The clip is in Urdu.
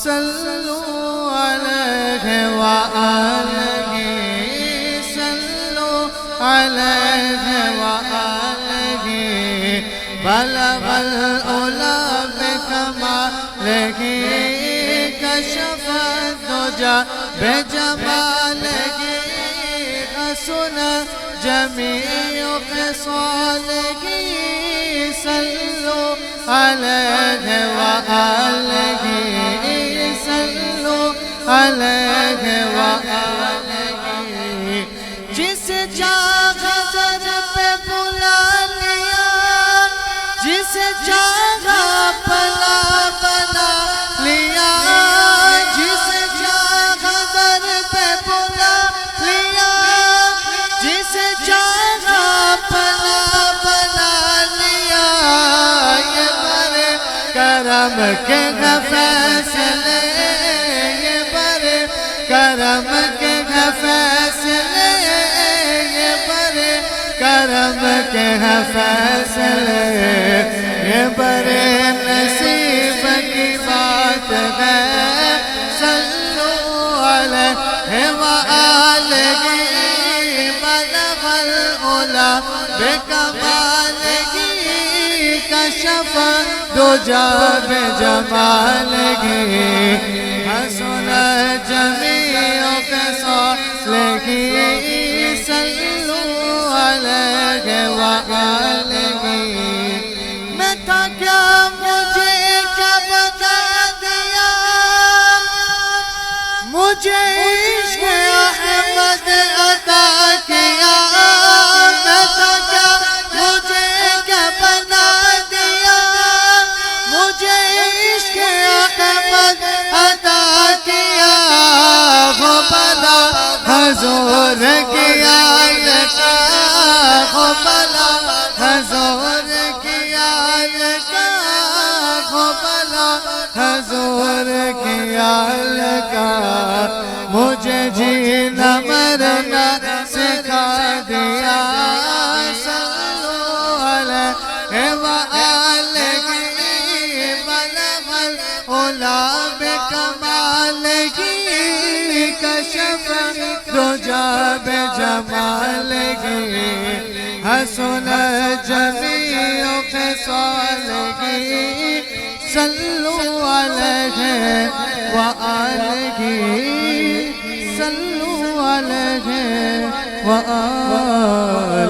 صلوا عليه وآله صلوا عليه وآله بلغ العلا بكماله كشف الدجى بجماله حسن جميع خصاله صلوا عليه وآله صلوا عليه وآله جس چاہا در پہ بلا لیا جس چاہا پلا بنا لیا جس چاہا در پہ بلا لیا جس چاہا پلا بنا لیا یہ بڑے کرم کے فیصلے یہ بڑے کرم کے فیصلے یہ بڑے کرم کے فیصلے یہ بڑے نصیب کی بات ہے صلوا علیہ وآلہ بلغ العلا بکمالہ کشف الدجى بجمالہ حسن جميع خصالہ صلوا علیہ وآلہ میں تھا کیا مجھے کیا بتا دیا مجھے عشق احمد عطا کیا میں تھا کیا مجھے کیا بنا دیا مجھے عشق احمد عطا کیا وہ بلا حضور کیا لکا وہ بلا حضور کیا لکا وہ بلا حضور کیا لکا مجھے جینا مرنا سکھا دیا صلوا علیہ وآلہ بلغ العلا بکمالہ کشف الدجى بجمالہ حسن جميع خصالہ صلوا علیہ وآلہ صلوا علیہ وآلہ